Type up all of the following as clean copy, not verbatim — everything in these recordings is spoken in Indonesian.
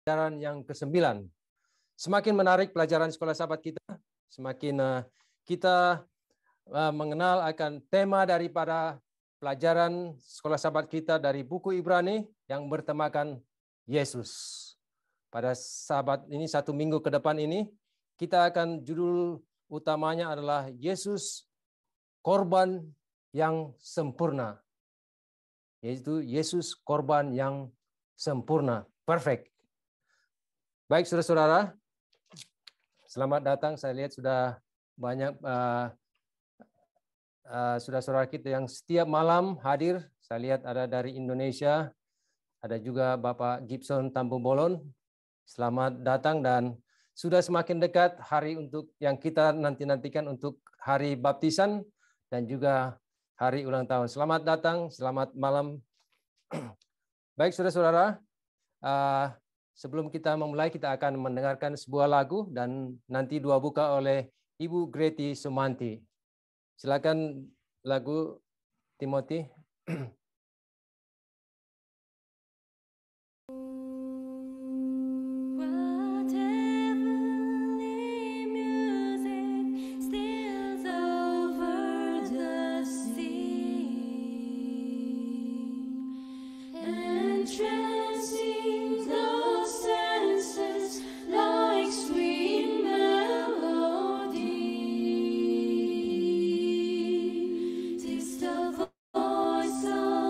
Pelajaran yang ke-9. Semakin menarik pelajaran sekolah sahabat kita, semakin kita mengenal akan tema daripada pelajaran sekolah sahabat kita dari buku Ibrani yang bertemakan Yesus. Pada sahabat ini 1 minggu ke depan ini, kita akan judul utamanya adalah Yesus korban yang sempurna. Yaitu Yesus korban yang sempurna, perfect. Baik, saudara-saudara, selamat datang. Saya lihat sudah banyak saudara-saudara kita yang setiap malam hadir. Saya lihat ada dari Indonesia, ada juga Bapak Gibson Tampu Bolon. Selamat datang dan sudah semakin dekat hari untuk yang kita nanti-nantikan untuk hari baptisan dan juga hari ulang tahun. Selamat datang, selamat malam. Baik, saudara-saudara. Sebelum kita memulai, kita akan mendengarkan sebuah lagu dan nanti dua buka oleh Ibu Greti Sumanti. Silakan lagu Timothy. Voice of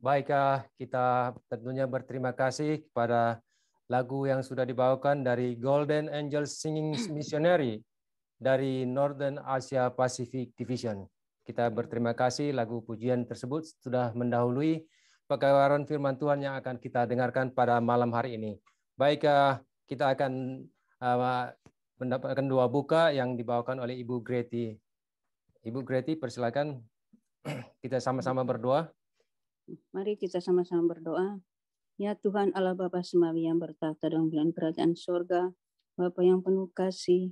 Baik, kita tentunya berterima kasih kepada lagu yang sudah dibawakan dari Golden Angels Singing Missionary dari Northern Asia Pacific Division. Kita berterima kasih lagu pujian tersebut sudah mendahului pekabaran firman Tuhan yang akan kita dengarkan pada malam hari ini. Baik, kita akan mendapatkan doa buka yang dibawakan oleh Ibu Greti. Ibu Greti, persilakan kita sama-sama berdoa. Mari kita sama-sama berdoa. Ya Tuhan Allah Bapa Semawi yang bertakhta dalam kerajaan surga, Bapa yang penuh kasih,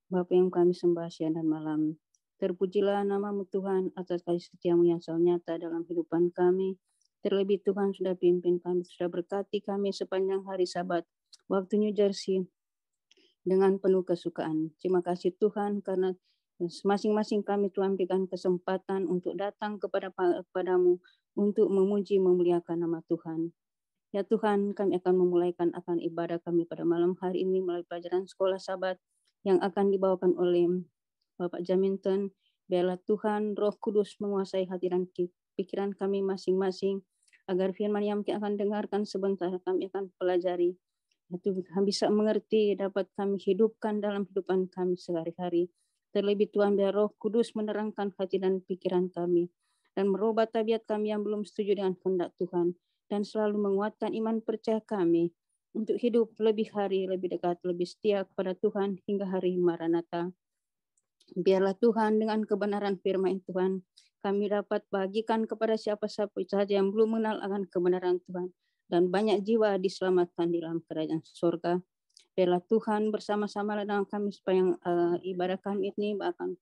Bapa yang kami sembah siang dan malam. Terpujilah nama-Mu Tuhan atas kasih setiamu yang selalu nyata dalam kehidupan kami. Terlebih Tuhan sudah pimpin kami, sudah berkati kami sepanjang hari Sabat, waktu New Jersey, dengan penuh kesukaan. Terima kasih Tuhan karena masing-masing kami Tuhan berikan kesempatan untuk datang kepadamu untuk memuji memuliakan nama Tuhan. Ya Tuhan, kami akan memulaikan akan ibadah kami pada malam hari ini melalui pelajaran sekolah Sabat yang akan dibawakan oleh Bapak Jaminton. Biarlah Tuhan Roh Kudus menguasai hati dan pikiran kami masing-masing agar firman yang kami akan dengarkan sebentar kami akan pelajari. Itu bisa mengerti, dapat kami hidupkan dalam kehidupan kami sehari-hari. Terlebih Tuhan, biar Roh Kudus menerangkan hati dan pikiran kami dan merubah tabiat kami yang belum setuju dengan kehendak Tuhan dan selalu menguatkan iman percaya kami untuk hidup lebih hari, lebih dekat, lebih setia kepada Tuhan hingga hari Maranatha. Biarlah Tuhan dengan kebenaran firman Tuhan kami dapat bagikan kepada siapa-siapa saja yang belum mengenal akan kebenaran Tuhan dan banyak jiwa diselamatkan di dalam kerajaan surga. Biarlah Tuhan bersama-sama dengan kami supaya ibadah kami ini bahkan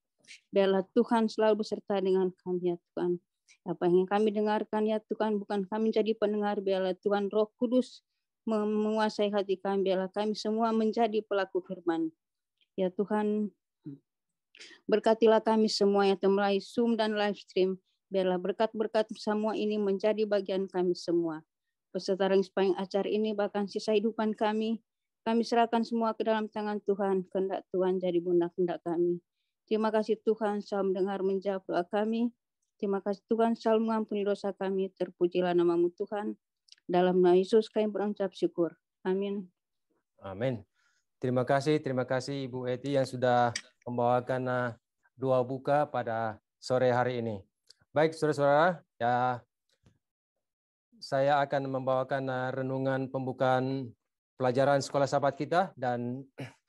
biarlah Tuhan selalu beserta dengan kami ya Tuhan. Apa yang kami dengarkan ya Tuhan bukan kami jadi pendengar, biarlah Tuhan Roh Kudus menguasai hati kami, biarlah kami semua menjadi pelaku firman. Ya Tuhan, berkatilah kami semua yang melalui Zoom dan live stream. Biarlah berkat-berkat semua ini menjadi bagian kami semua. Peserta sepanjang acara ini bahkan sisa hidupan kami serahkan semua ke dalam tangan Tuhan. Kehendak Tuhan jadi bunda kehendak kami. Terima kasih Tuhan selalu mendengar menjawab doa kami. Terima kasih Tuhan selalu mengampuni dosa kami. Terpujilah nama-Mu Tuhan. Dalam nama Yesus kami berucap syukur. Amin. Amin. Terima kasih Ibu Eti yang sudah membawakan doa buka pada sore hari ini. Baik, saudara-saudara, ya saya akan membawakan renungan pembukaan pelajaran sekolah sahabat kita dan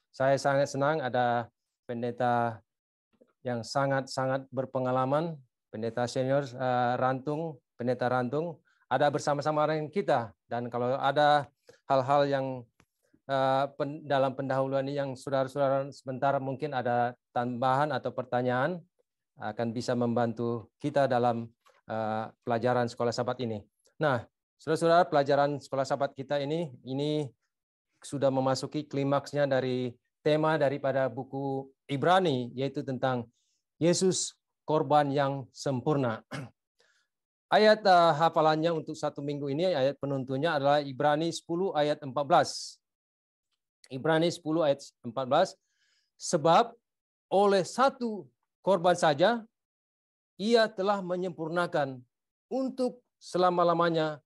saya sangat senang ada pendeta yang sangat-sangat berpengalaman, pendeta senior pendeta Rantung, ada bersama-sama dengan kita. Dan kalau ada hal-hal yang dalam pendahuluan ini yang saudara-saudara sebentar mungkin ada tambahan atau pertanyaan, akan bisa membantu kita dalam pelajaran sekolah sahabat ini. Nah, saudara-saudara, pelajaran sekolah sahabat kita ini sudah memasuki klimaksnya dari tema daripada buku Ibrani, yaitu tentang Yesus korban yang sempurna. Ayat hafalannya untuk satu minggu ini, ayat penuntunnya adalah Ibrani 10 ayat 14. Ibrani 10 ayat 14. Sebab oleh satu korban saja, ia telah menyempurnakan untuk selama-lamanya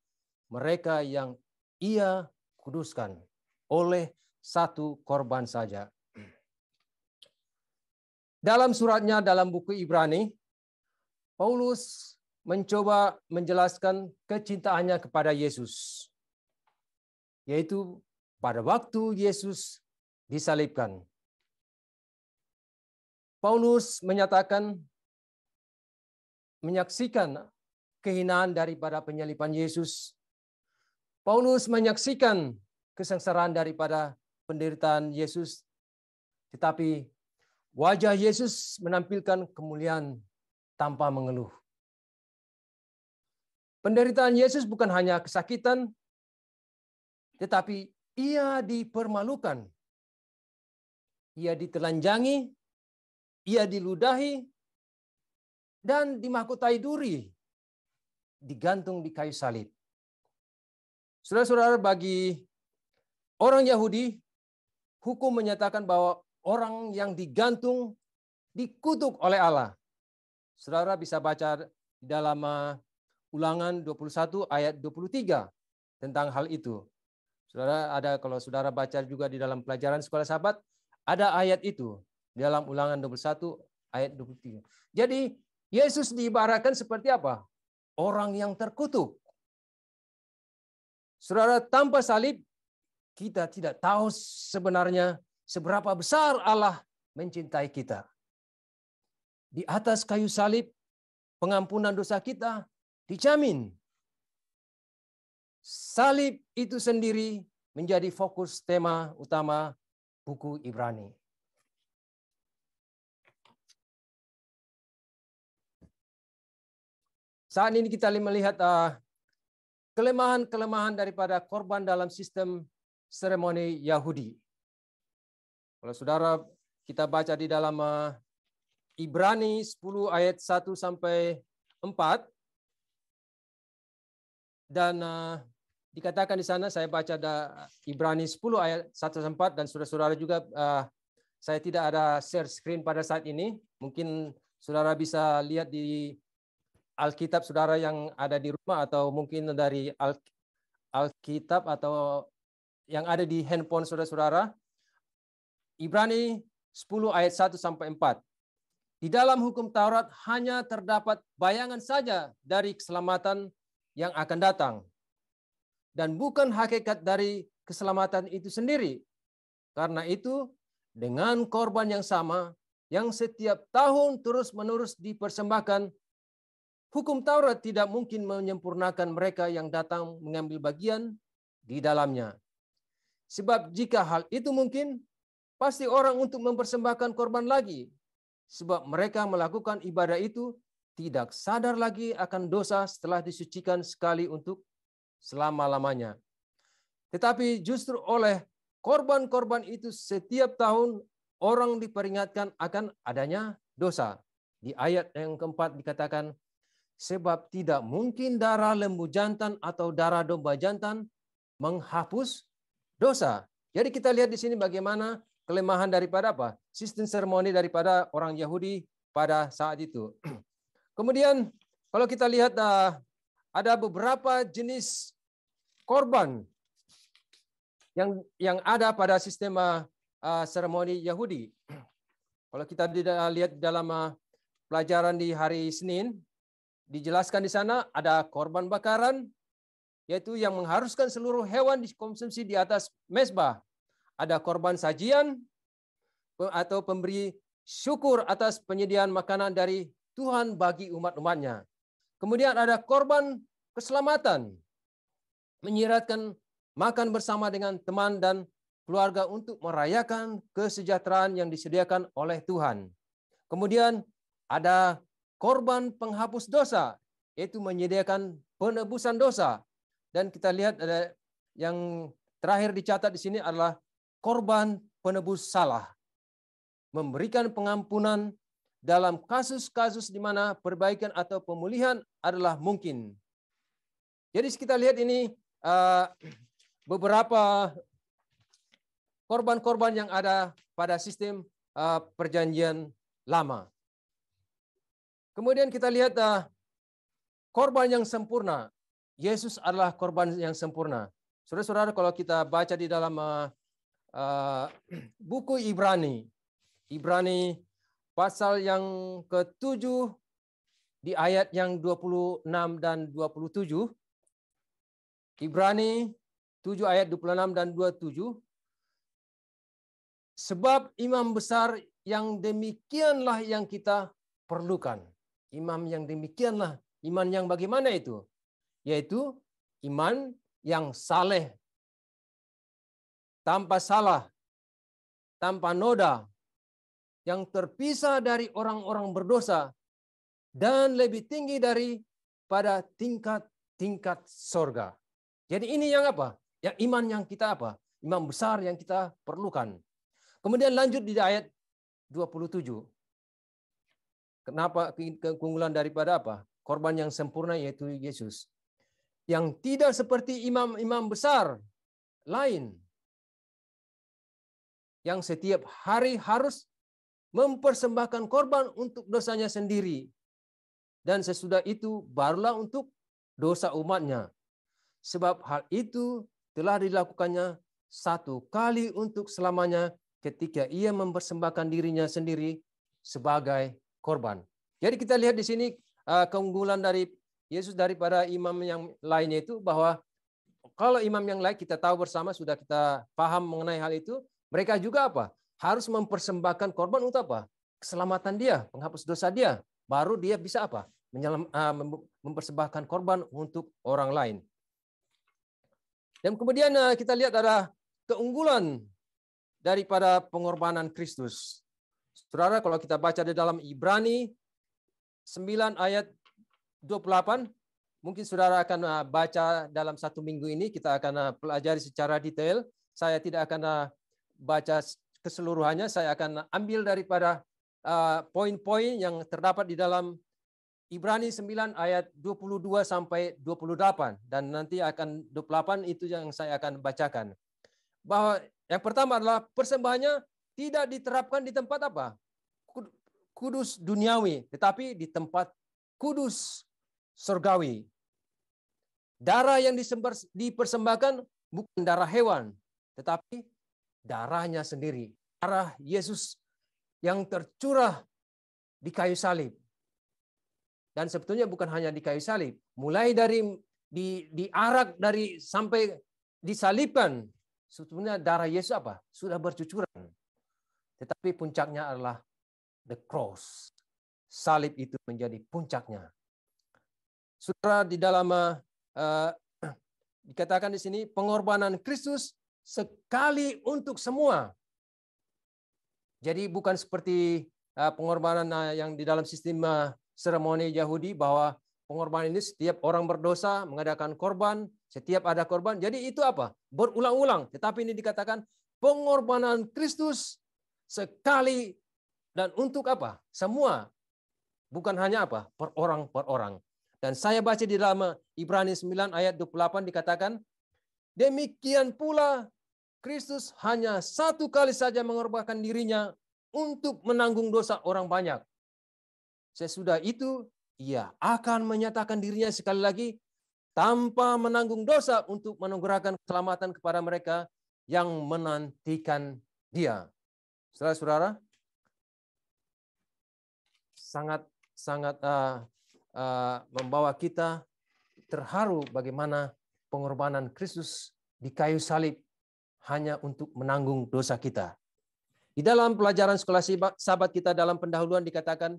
mereka yang ia kuduskan. Oleh satu korban saja. Dalam suratnya dalam buku Ibrani, Paulus mencoba menjelaskan kecintaannya kepada Yesus. Yaitu pada waktu Yesus disalibkan. Paulus menyaksikan kehinaan daripada penyaliban Yesus. Paulus menyaksikan kesengsaraan daripada penderitaan Yesus. Tetapi wajah Yesus menampilkan kemuliaan tanpa mengeluh. Penderitaan Yesus bukan hanya kesakitan, tetapi ia dipermalukan. Ia ditelanjangi, ia diludahi, dan dimahkotai duri, digantung di kayu salib. Saudara-saudara, bagi orang Yahudi, hukum menyatakan bahwa orang yang digantung dikutuk oleh Allah. Saudara bisa baca di dalam Ulangan 21 ayat 23 tentang hal itu. Saudara ada, kalau saudara baca juga di dalam pelajaran sekolah sahabat, ada ayat itu di dalam Ulangan 21 ayat 23. Jadi Yesus diibaratkan seperti apa? Orang yang terkutuk. Saudara, tanpa salib kita tidak tahu sebenarnya seberapa besar Allah mencintai kita. Di atas kayu salib, pengampunan dosa kita dijamin. Salib itu sendiri menjadi fokus tema utama buku Ibrani. Saat ini kita melihat kelemahan-kelemahan daripada korban dalam sistem seremoni Yahudi. Kalau saudara kita baca di dalam Ibrani 10 ayat 1 sampai 4, dan dikatakan di sana, saya baca Ibrani 10 ayat 1 sampai 4, dan saudara-saudara juga, saya tidak ada share screen pada saat ini. Mungkin saudara bisa lihat di Alkitab saudara yang ada di rumah, atau mungkin dari Alkitab atau yang ada di handphone saudara-saudara. Ibrani 10 ayat 1 sampai 4. Di dalam hukum Taurat hanya terdapat bayangan saja dari keselamatan yang akan datang, dan bukan hakikat dari keselamatan itu sendiri. Karena itu, dengan korban yang sama, yang setiap tahun terus-menerus dipersembahkan, hukum Taurat tidak mungkin menyempurnakan mereka yang datang mengambil bagian di dalamnya. Sebab jika hal itu mungkin, pasti orang untuk mempersembahkan korban lagi. Sebab mereka melakukan ibadah itu tidak sadar lagi akan dosa setelah disucikan sekali untuk selama-lamanya. Tetapi justru oleh korban-korban itu setiap tahun orang diperingatkan akan adanya dosa. Di ayat yang keempat dikatakan, sebab tidak mungkin darah lembu jantan atau darah domba jantan menghapus dosa. Jadi kita lihat di sini bagaimana kelemahan daripada apa? Sistem seremoni daripada orang Yahudi pada saat itu. Kemudian kalau kita lihat ada beberapa jenis korban yang ada pada sistem seremoni Yahudi. Kalau kita lihat dalam pelajaran di hari Senin, dijelaskan di sana ada korban bakaran, yaitu yang mengharuskan seluruh hewan dikonsumsi di atas mezbah. Ada korban sajian atau pemberi syukur atas penyediaan makanan dari Tuhan bagi umat-umatnya. Kemudian ada korban keselamatan, menyiratkan makan bersama dengan teman dan keluarga untuk merayakan kesejahteraan yang disediakan oleh Tuhan. Kemudian ada korban penghapus dosa, yaitu menyediakan penebusan dosa. Dan kita lihat ada yang terakhir dicatat di sini adalah korban penebus salah, memberikan pengampunan dalam kasus-kasus di mana perbaikan atau pemulihan adalah mungkin. Jadi kita lihat ini beberapa korban-korban yang ada pada sistem perjanjian lama. Kemudian kita lihat korban yang sempurna. Yesus adalah korban yang sempurna. Saudara-saudara, kalau kita baca di dalam buku Ibrani pasal yang ke-7 di ayat yang 26 dan 27. Ibrani 7 ayat 26 dan 27. Sebab imam besar yang demikianlah yang kita perlukan. Imam yang demikianlah. Iman yang bagaimana itu? Yaitu iman yang saleh, tanpa salah, tanpa noda, yang terpisah dari orang-orang berdosa, dan lebih tinggi daripada tingkat-tingkat sorga. Jadi ini yang apa? Yang iman yang kita apa? Iman besar yang kita perlukan. Kemudian lanjut di ayat 27. Kenapa keunggulan daripada apa? Korban yang sempurna yaitu Yesus. Yang tidak seperti imam-imam besar lain. Yang setiap hari harus mempersembahkan korban untuk dosanya sendiri. Dan sesudah itu barulah untuk dosa umatnya. Sebab hal itu telah dilakukannya satu kali untuk selamanya ketika ia mempersembahkan dirinya sendiri sebagai korban. Jadi kita lihat di sini keunggulan dari Yesus daripada imam yang lainnya itu, bahwa kalau imam yang lain kita tahu bersama, sudah kita paham mengenai hal itu, mereka juga apa? Harus mempersembahkan korban untuk apa? Keselamatan dia, penghapus dosa dia. Baru dia bisa apa? Mempersembahkan korban untuk orang lain. Dan kemudian kita lihat ada keunggulan daripada pengorbanan Kristus. Saudara, kalau kita baca di dalam Ibrani 9 ayat 28, mungkin saudara akan baca dalam satu minggu ini, kita akan pelajari secara detail. Saya tidak akan baca keseluruhannya, saya akan ambil daripada poin-poin yang terdapat di dalam Ibrani 9 ayat 22 sampai 28. Dan nanti akan 28 itu yang saya akan bacakan. Bahwa yang pertama adalah persembahannya tidak diterapkan di tempat apa? Kudus duniawi, tetapi di tempat kudus surgawi. Darah yang dipersembahkan bukan darah hewan, tetapi darahnya sendiri. Darah Yesus yang tercurah di kayu salib. Dan sebetulnya bukan hanya di kayu salib. Mulai dari diarak dari sampai disalibkan, sebetulnya darah Yesus apa? Sudah bercucuran. Tetapi puncaknya adalah the cross. Salib itu menjadi puncaknya. Saudara, di dalam dikatakan di sini pengorbanan Kristus sekali untuk semua. Jadi bukan seperti pengorbanan yang di dalam sistem seremoni Yahudi, bahwa pengorbanan ini setiap orang berdosa mengadakan korban, setiap ada korban. Jadi itu apa? Berulang-ulang. Tetapi ini dikatakan pengorbanan Kristus sekali dan untuk apa? Semua. Bukan hanya apa? Per orang. Dan saya baca di dalam Ibrani 9 ayat 28 dikatakan, demikian pula Kristus hanya satu kali saja mengorbankan dirinya untuk menanggung dosa orang banyak. Sesudah itu, ia akan menyatakan dirinya sekali lagi tanpa menanggung dosa untuk menganugerahkan keselamatan kepada mereka yang menantikan dia. Saudara-saudara, sangat membawa kita terharu bagaimana pengorbanan Kristus di kayu salib hanya untuk menanggung dosa kita. Di dalam pelajaran sekolah sahabat kita dalam pendahuluan dikatakan,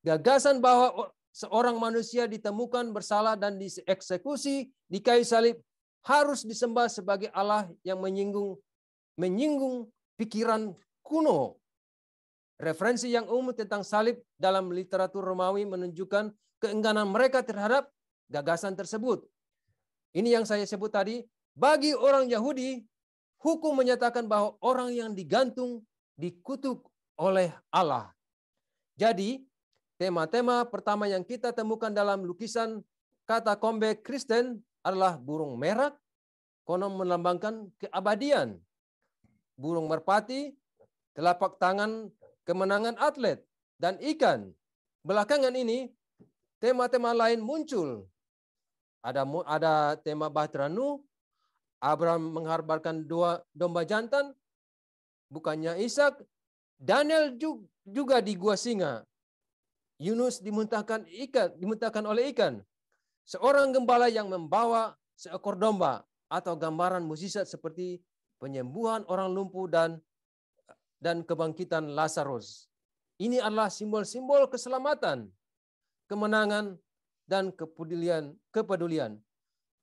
gagasan bahwa seorang manusia ditemukan bersalah dan dieksekusi di kayu salib harus disembah sebagai Allah yang menyinggung pikiran kuno. Referensi yang umum tentang salib dalam literatur Romawi menunjukkan keengganan mereka terhadap gagasan tersebut. Ini yang saya sebut tadi, bagi orang Yahudi, hukum menyatakan bahwa orang yang digantung dikutuk oleh Allah. Jadi, tema-tema pertama yang kita temukan dalam lukisan katakombe Kristen adalah burung merak, konon melambangkan keabadian. Burung merpati, telapak tangan kemenangan atlet, dan ikan. Belakangan ini, tema-tema lain muncul. Ada tema Bahtera Nuh, Abraham mengharbarkan 2 domba jantan, bukannya Ishak, Daniel juga di gua singa. Yunus dimuntahkan oleh ikan. Seorang gembala yang membawa seekor domba, atau gambaran mukjizat seperti penyembuhan orang lumpuh dan kebangkitan Lazarus. Ini adalah simbol-simbol keselamatan, kemenangan, dan kepedulian.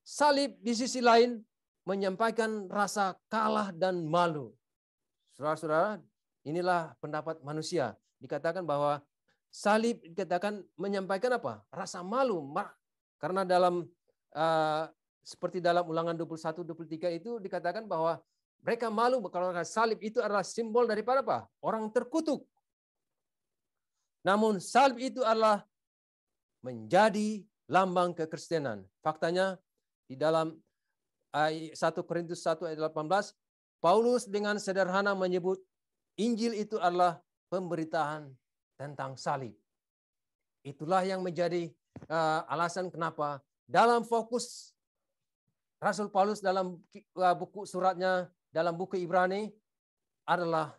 Salib di sisi lain menyampaikan rasa kalah dan malu. Saudara-saudara, inilah pendapat manusia. Dikatakan bahwa salib dikatakan menyampaikan apa? Rasa malu. Karena dalam seperti dalam Ulangan 21-23 itu dikatakan bahwa mereka malu kalau salib itu adalah simbol daripada apa? Orang terkutuk. Namun salib itu adalah menjadi lambang kekristenan. Faktanya di dalam 1 Korintus 1 ayat 18, Paulus dengan sederhana menyebut Injil itu adalah pemberitaan tentang salib. Itulah yang menjadi alasan kenapa dalam fokus Rasul Paulus dalam buku suratnya, dalam buku Ibrani adalah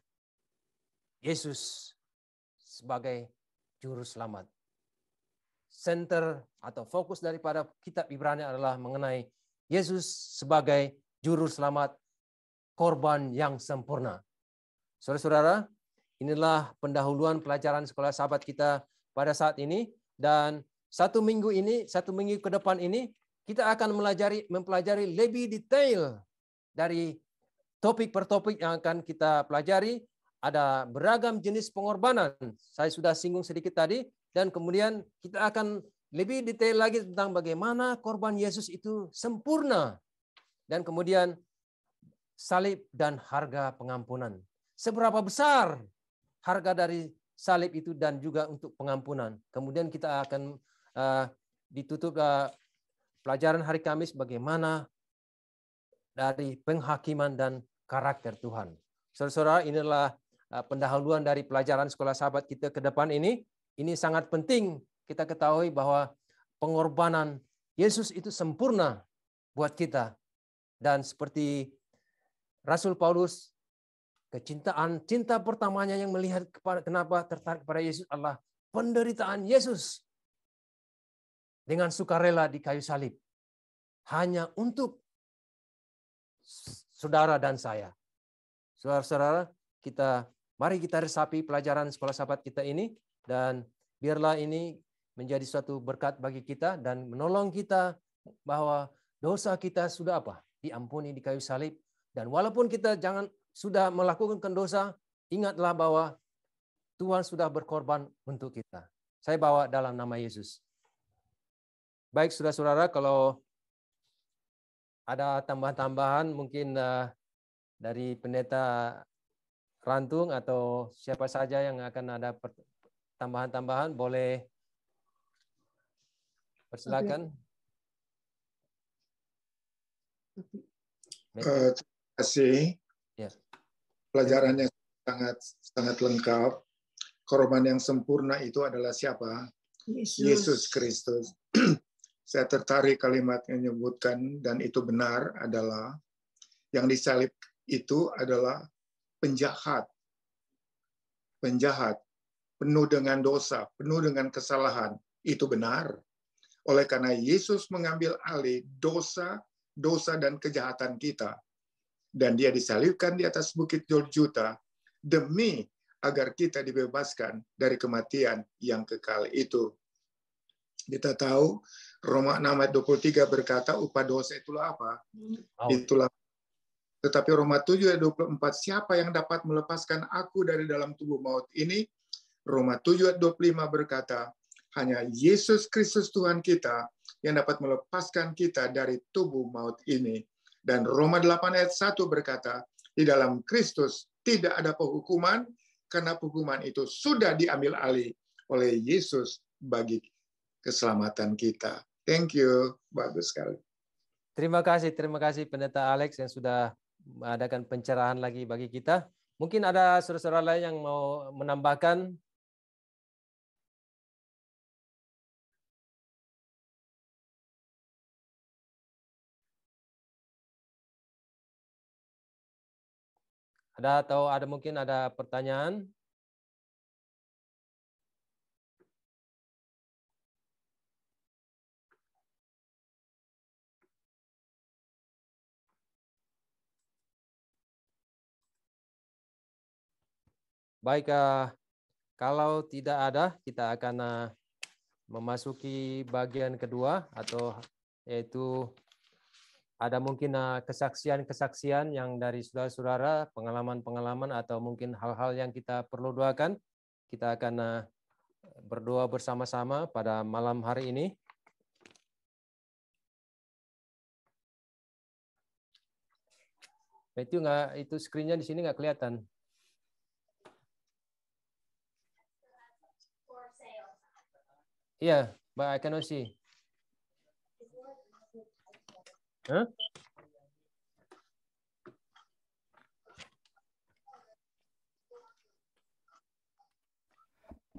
Yesus sebagai juru selamat. Center atau fokus daripada kitab Ibrani adalah mengenai Yesus sebagai juru selamat, korban yang sempurna. Saudara-saudara, inilah pendahuluan pelajaran sekolah sahabat kita pada saat ini, dan satu minggu ke depan ini kita akan mempelajari lebih detail dari topik per topik yang akan kita pelajari. Ada beragam jenis pengorbanan. Saya sudah singgung sedikit tadi, dan kemudian kita akan lebih detail lagi tentang bagaimana korban Yesus itu sempurna. Dan kemudian salib dan harga pengampunan. Seberapa besar harga dari salib itu dan juga untuk pengampunan. Kemudian kita akan ditutup pelajaran hari Kamis bagaimana dari penghakiman dan karakter Tuhan. Saudara-saudara, inilah pendahuluan dari pelajaran sekolah sahabat kita ke depan ini. Ini sangat penting kita ketahui bahwa pengorbanan Yesus itu sempurna buat kita. Dan seperti Rasul Paulus, cinta pertamanya yang melihat kenapa tertarik pada Yesus adalah penderitaan Yesus dengan sukarela di kayu salib. Hanya untuk saudara dan saya. Saudara-saudara, mari kita resapi pelajaran sekolah sahabat kita ini, dan biarlah ini menjadi suatu berkat bagi kita dan menolong kita bahwa dosa kita sudah diampuni di kayu salib. Dan walaupun kita sudah melakukan dosa, ingatlah bahwa Tuhan sudah berkorban untuk kita. Saya bawa dalam nama Yesus. Baik, saudara-saudara, kalau ada tambahan-tambahan mungkin dari pendeta Rantung atau siapa saja yang akan ada tambahan-tambahan, boleh persilakan. Terima kasih. Ya. Pelajarannya sangat lengkap. Korban yang sempurna itu adalah siapa? Yesus Kristus. Saya tertarik kalimat yang menyebutkan, dan itu benar, adalah yang disalib itu adalah penjahat, penuh dengan dosa, penuh dengan kesalahan. Itu benar. Oleh karena Yesus mengambil alih dosa dan kejahatan kita, dan dia disalibkan di atas bukit Golgota demi agar kita dibebaskan dari kematian yang kekal itu. Kita tahu Roma 6 ayat 23 berkata upah dosa itulah apa? Itulah. Tetapi Roma 7 ayat 24, siapa yang dapat melepaskan aku dari dalam tubuh maut ini? Roma 7 ayat 25 berkata, hanya Yesus Kristus Tuhan kita yang dapat melepaskan kita dari tubuh maut ini. Dan Roma 8 ayat 1 berkata, di dalam Kristus tidak ada penghukuman, karena penghukuman itu sudah diambil alih oleh Yesus bagi keselamatan kita. Thank you. Bagus sekali. Terima kasih Pendeta Alex yang sudah mengadakan pencerahan lagi bagi kita. Mungkin ada saudara-saudara lain yang mau menambahkan. Mungkin ada pertanyaan? Baik, kalau tidak ada, kita akan memasuki bagian kedua, yaitu ada mungkin kesaksian-kesaksian yang dari saudara-saudara, pengalaman-pengalaman, atau mungkin hal-hal yang kita perlu doakan. Kita akan berdoa bersama-sama pada malam hari ini. Itu screen-nya di sini nggak kelihatan. Iya, but I cannot see. Huh?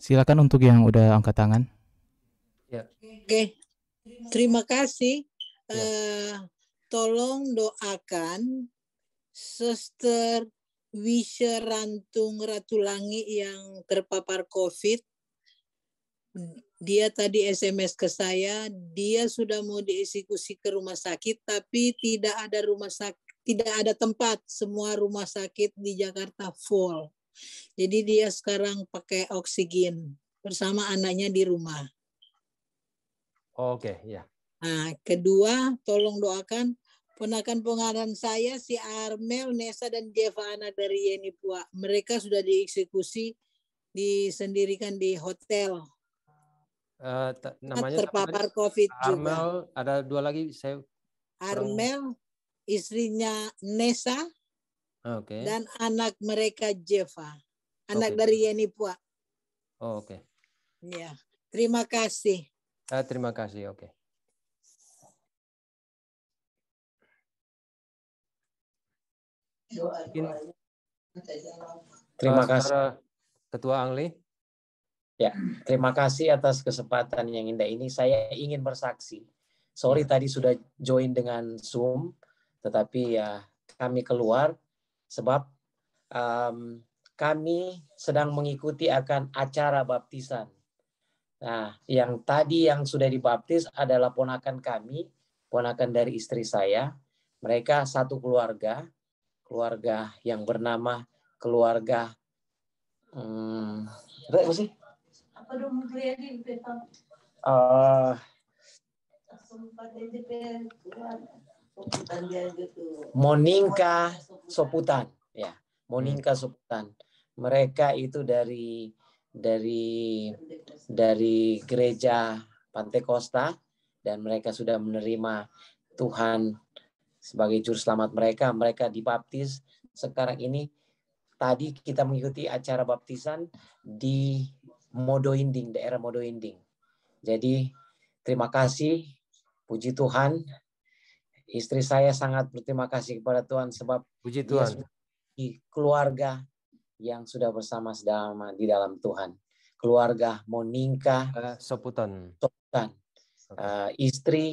Silakan untuk yang udah angkat tangan. Ya. Oke. Terima kasih. Ya. Tolong doakan Suster Wisha Rantung Ratulangi yang terpapar COVID. Dia tadi SMS ke saya, dia sudah mau dieksekusi ke rumah sakit, tapi tidak ada tempat. Semua rumah sakit di Jakarta full. Jadi dia sekarang pakai oksigen bersama anaknya di rumah. Oke, ya. Nah, kedua, tolong doakan ponakan pengaran saya si Armel, Nesa, dan Jeva anak dari Yeni Pua. Mereka sudah dieksekusi, disendirikan di hotel. Namanya terpapar COVID juga. Armel, ada dua lagi. Armel, istrinya Nesa, dan anak mereka Jeva, anak dari Yeni Pua. Oke. Ya, terima kasih. Terima kasih, oke. Terima kasih. Ketua Angli. Ya, terima kasih atas kesempatan yang indah ini. Saya ingin bersaksi. Sorry tadi sudah join dengan Zoom, tetapi ya kami keluar sebab kami sedang mengikuti akan acara baptisan. Nah, yang tadi yang sudah dibaptis adalah ponakan kami, ponakan dari istri saya. Mereka satu keluarga yang bernama keluarga apa sih? Moninka Soputan, ya, Moninka Soputan. Mereka itu dari gereja Pantai Costa dan mereka sudah menerima Tuhan sebagai juru selamat mereka. Mereka dibaptis sekarang ini. Tadi kita mengikuti acara baptisan di Modoinding, daerah Modoinding. Jadi terima kasih, puji Tuhan. Istri saya sangat berterima kasih kepada Tuhan sebab puji Tuhan. Di keluarga yang sudah bersama di dalam Tuhan. Keluarga Moninka Soputan.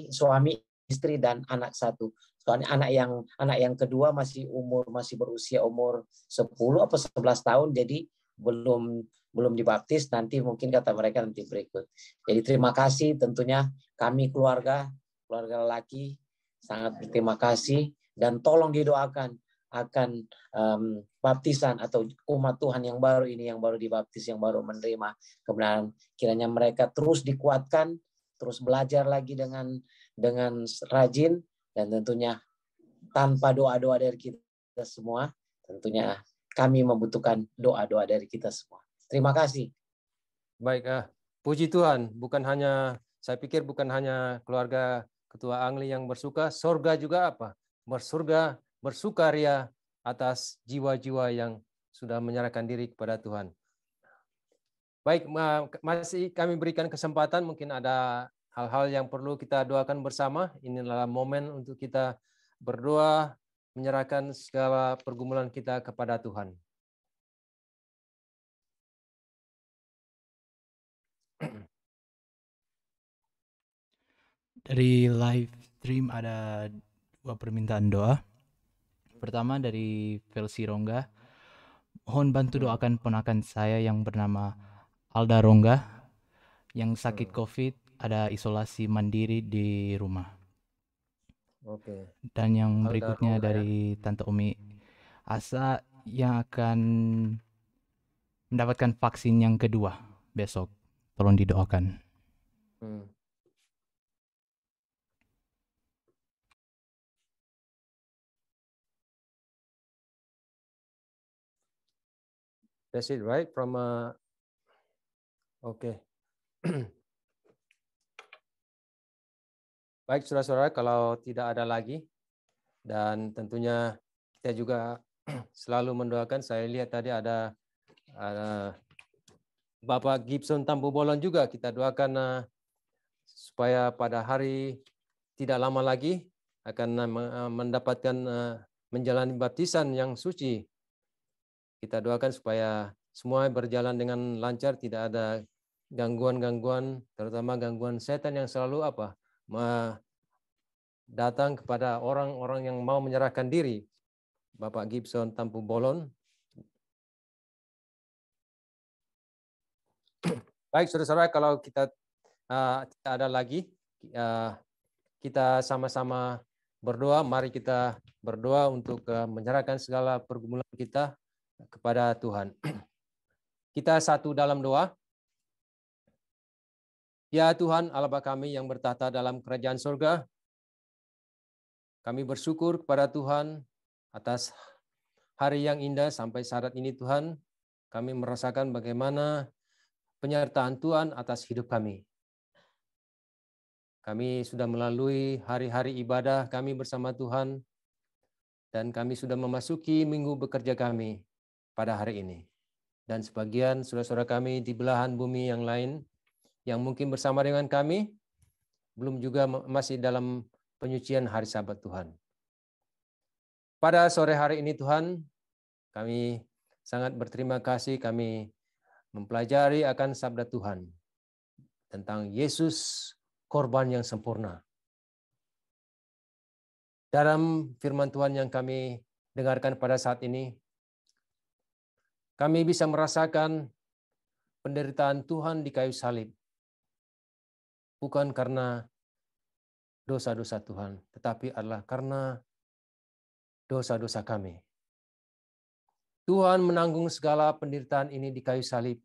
Suami istri dan anak satu. Soalnya anak yang kedua masih berusia umur 10 atau 11 tahun, jadi belum dibaptis, nanti mungkin kata mereka nanti berikut. Jadi terima kasih, tentunya kami keluarga lelaki sangat berterima kasih, dan tolong didoakan akan baptisan atau umat Tuhan yang baru ini, yang baru dibaptis, yang baru menerima kebenaran. Kiranya mereka terus dikuatkan, terus belajar lagi dengan rajin, dan tentunya tanpa doa-doa dari kita semua, tentunya kami membutuhkan doa-doa dari kita semua. Terima kasih. Baik, puji Tuhan. Saya pikir bukan hanya keluarga Ketua Angli yang bersuka, surga juga bersukaria atas jiwa-jiwa yang sudah menyerahkan diri kepada Tuhan. Baik, masih kami berikan kesempatan, mungkin ada hal-hal yang perlu kita doakan bersama. Inilah momen untuk kita berdoa, menyerahkan segala pergumulan kita kepada Tuhan. Dari live stream ada 2 permintaan doa. Pertama dari Velsi Rongga. Mohon bantu doakan ponakan saya yang bernama Alda Rongga yang sakit COVID, ada isolasi mandiri di rumah. Oke. Dan yang Alda berikutnya Rongga, dari Tante Umi Asa yang akan mendapatkan vaksin yang kedua besok. Tolong didoakan. That's it, right? From okay. Baik, saudara-saudara, kalau tidak ada lagi, dan tentunya kita juga selalu mendoakan. Saya lihat tadi ada Bapak Gibson Tampu Bolon juga, kita doakan supaya pada hari tidak lama lagi akan mendapatkan menjalani baptisan yang suci. Kita doakan supaya semua berjalan dengan lancar, tidak ada gangguan-gangguan, terutama gangguan setan yang selalu datang kepada orang-orang yang mau menyerahkan diri. Bapak Gibson Tampu Bolon. Baik, saudara-saudara, kalau kita tidak ada lagi, kita sama-sama berdoa. Mari kita berdoa untuk menyerahkan segala pergumulan kita kepada Tuhan. Kita satu dalam doa. Ya Tuhan, Allah Bapa kami yang bertahta dalam kerajaan surga, kami bersyukur kepada Tuhan atas hari yang indah sampai saat ini Tuhan. Kami merasakan bagaimana penyertaan Tuhan atas hidup kami. Kami sudah melalui hari-hari ibadah kami bersama Tuhan, dan kami sudah memasuki minggu bekerja kami pada hari ini. Dan sebagian saudara-saudara kami di belahan bumi yang lain, yang mungkin bersama dengan kami, belum juga masih dalam penyucian hari Sabat Tuhan. Pada sore hari ini Tuhan, kami sangat berterima kasih kami mempelajari akan sabda Tuhan tentang Yesus korban yang sempurna. Dalam firman Tuhan yang kami dengarkan pada saat ini, kami bisa merasakan penderitaan Tuhan di kayu salib. Bukan karena dosa-dosa Tuhan, tetapi adalah karena dosa-dosa kami. Tuhan menanggung segala penderitaan ini di kayu salib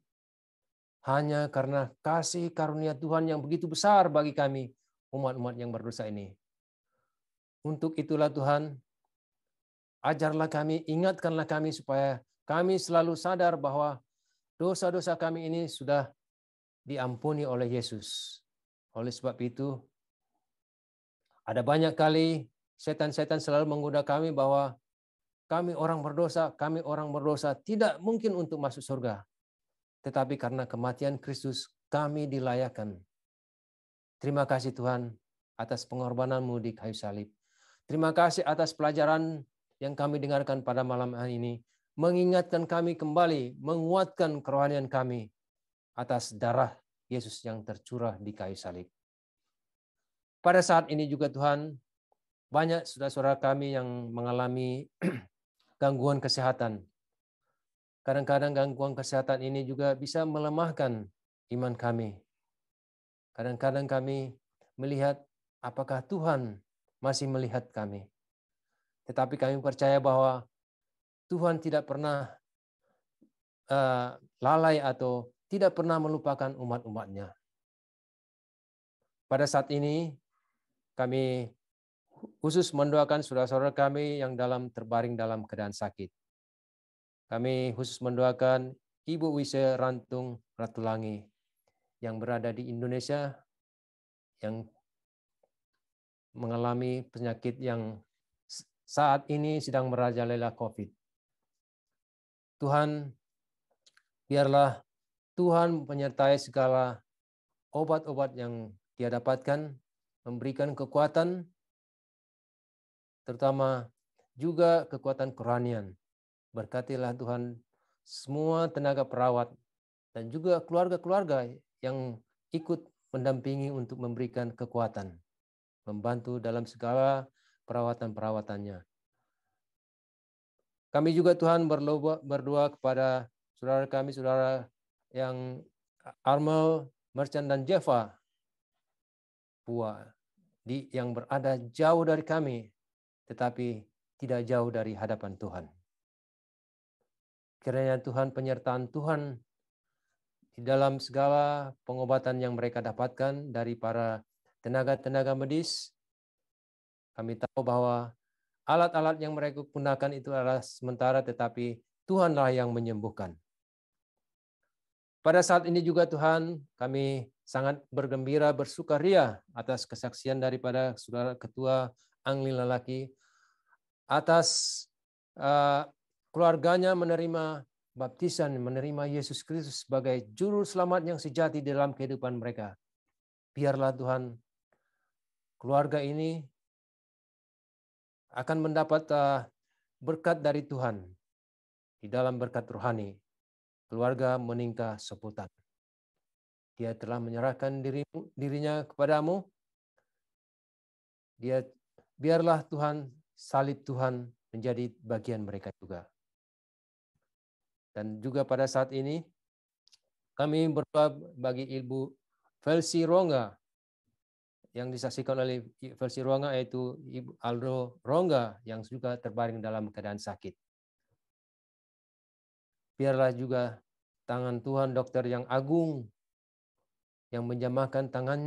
hanya karena kasih karunia Tuhan yang begitu besar bagi kami, umat-umat yang berdosa ini. Untuk itulah Tuhan, ajarlah kami, ingatkanlah kami supaya kami selalu sadar bahwa dosa-dosa kami ini sudah diampuni oleh Yesus. Oleh sebab itu, ada banyak kali setan-setan selalu menggoda kami bahwa kami orang berdosa tidak mungkin untuk masuk surga. Tetapi karena kematian Kristus, kami dilayakkan. Terima kasih Tuhan atas pengorbanan-Mu di kayu salib. Terima kasih atas pelajaran yang kami dengarkan pada malam hari ini. Mengingatkan kami kembali, menguatkan kerohanian kami atas darah Yesus yang tercurah di kayu salib. Pada saat ini juga Tuhan, banyak saudara-saudara kami yang mengalami gangguan kesehatan. Kadang-kadang gangguan kesehatan ini juga bisa melemahkan iman kami. Kadang-kadang kami melihat apakah Tuhan masih melihat kami. Tetapi kami percaya bahwa Tuhan tidak pernah lalai atau tidak pernah melupakan umat-umatnya. Pada saat ini, kami khusus mendoakan saudara-saudara kami yang terbaring dalam keadaan sakit. Kami khusus mendoakan Ibu Wise Rantung Ratulangi yang berada di Indonesia, yang mengalami penyakit yang saat ini sedang merajalela COVID. Tuhan, biarlah Tuhan menyertai segala obat-obat yang dia dapatkan, memberikan kekuatan, terutama juga kekuatan kerohanian. Berkatilah Tuhan semua tenaga perawat dan juga keluarga-keluarga yang ikut mendampingi untuk memberikan kekuatan, membantu dalam segala perawatan-perawatannya. Kami juga Tuhan berdoa kepada saudara kami, saudara yang Armel, Merchant, dan Jeva Pua, yang berada jauh dari kami, tetapi tidak jauh dari hadapan Tuhan. Kiranya Tuhan, penyertaan Tuhan di dalam segala pengobatan yang mereka dapatkan dari para tenaga-tenaga medis. Kami tahu bahwa alat-alat yang mereka gunakan itu adalah sementara, tetapi Tuhanlah yang menyembuhkan. Pada saat ini juga Tuhan, kami sangat bergembira, bersukaria atas kesaksian daripada saudara ketua Angli Lelaki, atas keluarganya menerima baptisan, menerima Yesus Kristus sebagai juru selamat yang sejati dalam kehidupan mereka. Biarlah Tuhan, keluarga ini akan mendapat berkat dari Tuhan di dalam berkat rohani. Keluarga meningkah seputar. Dia telah menyerahkan dirinya kepadamu, biarlah Tuhan, salib Tuhan menjadi bagian mereka juga. Dan juga pada saat ini kami berdoa bagi Ibu Felsi Rongga yang disaksikan oleh Felsi Rongga, yaitu Ibu Aldo Rongga yang juga terbaring dalam keadaan sakit. Biarlah juga tangan Tuhan, dokter yang agung, yang menjamahkan tangan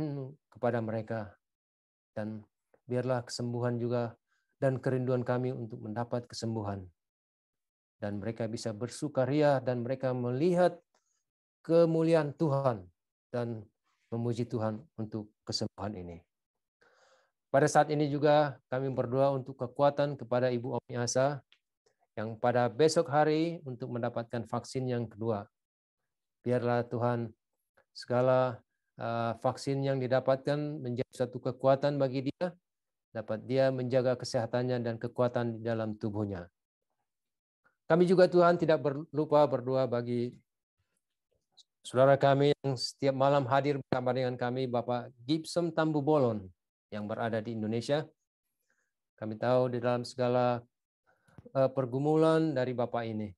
kepada mereka. Dan biarlah kesembuhan juga dan kerinduan kami untuk mendapat kesembuhan. Dan mereka bisa bersukaria dan mereka melihat kemuliaan Tuhan dan memuji Tuhan untuk kesembuhan ini. Pada saat ini juga kami berdoa untuk kekuatan kepada Ibu Omi Asa yang pada besok hari untuk mendapatkan vaksin yang kedua. Biarlah Tuhan segala vaksin yang didapatkan menjadi satu kekuatan bagi dia, dapat dia menjaga kesehatannya dan kekuatan di dalam tubuhnya. Kami juga Tuhan tidak lupa berdoa bagi saudara kami yang setiap malam hadir bersama dengan kami, Bapak Gibson Tambu Bolon yang berada di Indonesia. Kami tahu di dalam segala pergumulan dari Bapak ini.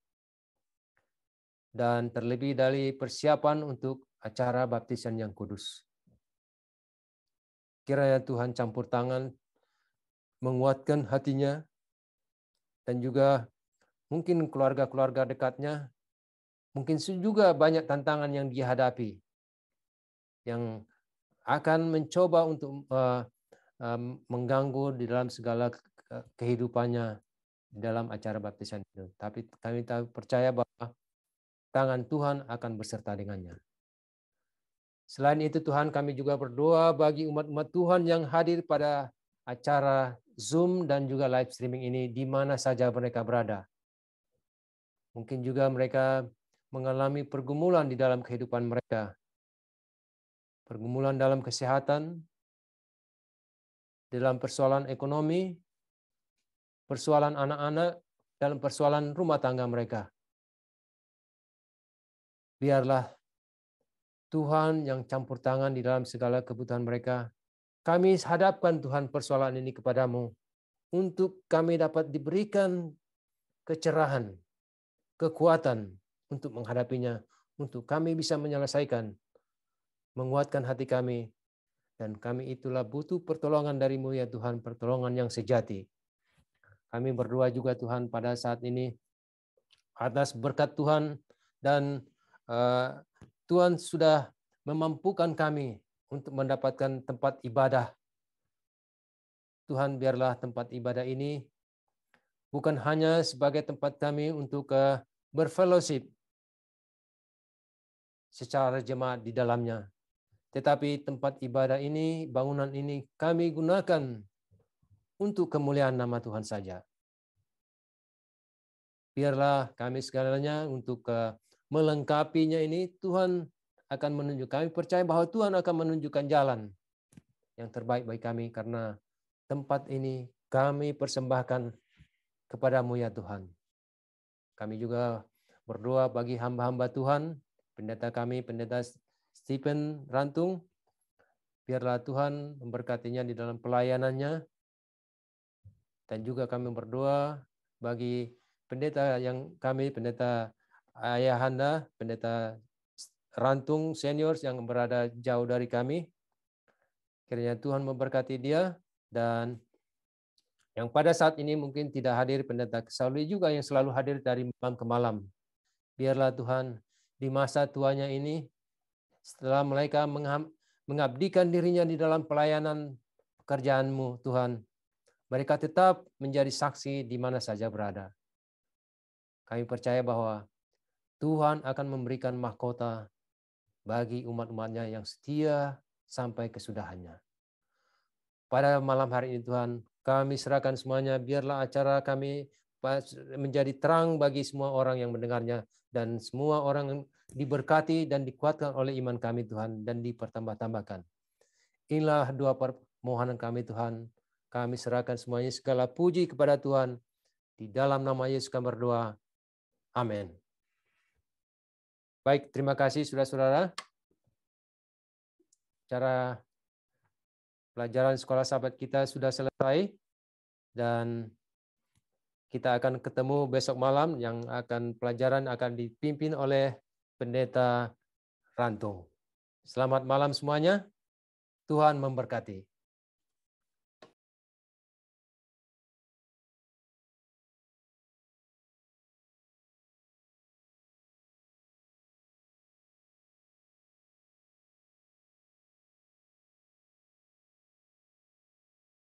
Dan terlebih dari persiapan untuk acara baptisan yang kudus. Kiranya Tuhan campur tangan, menguatkan hatinya, dan juga mungkin keluarga-keluarga dekatnya, mungkin juga banyak tantangan yang dihadapi, yang akan mencoba untuk mengganggu di dalam segala kehidupannya di dalam acara baptisan itu. Tapi kami percaya bahwa tangan Tuhan akan beserta dengannya. Selain itu Tuhan, kami juga berdoa bagi umat-umat Tuhan yang hadir pada acara Zoom dan juga live streaming ini di mana saja mereka berada. Mungkin juga mereka mengalami pergumulan di dalam kehidupan mereka. Pergumulan dalam kesehatan, dalam persoalan ekonomi, persoalan anak-anak, dalam persoalan rumah tangga mereka. Biarlah Tuhan yang campur tangan di dalam segala kebutuhan mereka. Kami hadapkan Tuhan persoalan ini kepadamu untuk kami dapat diberikan kecerahan, kekuatan untuk menghadapinya, untuk kami bisa menyelesaikan, menguatkan hati kami, dan kami itulah butuh pertolongan dari-Mu ya Tuhan, pertolongan yang sejati. Kami berdoa juga Tuhan pada saat ini atas berkat Tuhan dan Tuhan sudah memampukan kami untuk mendapatkan tempat ibadah. Tuhan, biarlah tempat ibadah ini bukan hanya sebagai tempat kami untuk berfellowship secara jemaat di dalamnya, tetapi tempat ibadah ini, bangunan ini kami gunakan untuk kemuliaan nama Tuhan saja. Biarlah kami segalanya untuk melengkapinya ini, Tuhan akan menunjuk kami. Percaya bahwa Tuhan akan menunjukkan jalan yang terbaik bagi kami, karena tempat ini kami persembahkan kepadamu ya Tuhan. Kami juga berdoa bagi hamba-hamba Tuhan, pendeta kami, pendeta Stephen Rantung. Biarlah Tuhan memberkatinya di dalam pelayanannya. Dan juga kami berdoa bagi pendeta yang kami, pendeta Ayahanda, pendeta Rantung senior yang berada jauh dari kami. Kiranya Tuhan memberkati dia, dan yang pada saat ini mungkin tidak hadir, pendeta Kesauli juga yang selalu hadir dari malam ke malam. Biarlah Tuhan di masa tuanya ini, setelah mereka mengabdikan dirinya di dalam pelayanan pekerjaan-Mu Tuhan, mereka tetap menjadi saksi di mana saja berada. Kami percaya bahwa Tuhan akan memberikan mahkota bagi umat-umatnya yang setia sampai kesudahannya. Pada malam hari ini Tuhan, kami serahkan semuanya, biarlah acara kami menjadi terang bagi semua orang yang mendengarnya, dan semua orang diberkati dan dikuatkan oleh iman kami Tuhan, dan dipertambah-tambahkan. Inilah doa permohonan kami Tuhan, kami serahkan semuanya, segala puji kepada Tuhan, di dalam nama Yesus kami berdoa. Amin. Baik, terima kasih saudara-saudara. Cara pelajaran sekolah sahabat kita sudah selesai dan kita akan ketemu besok malam yang pelajaran akan dipimpin oleh Pendeta Rantung. Selamat malam semuanya. Tuhan memberkati.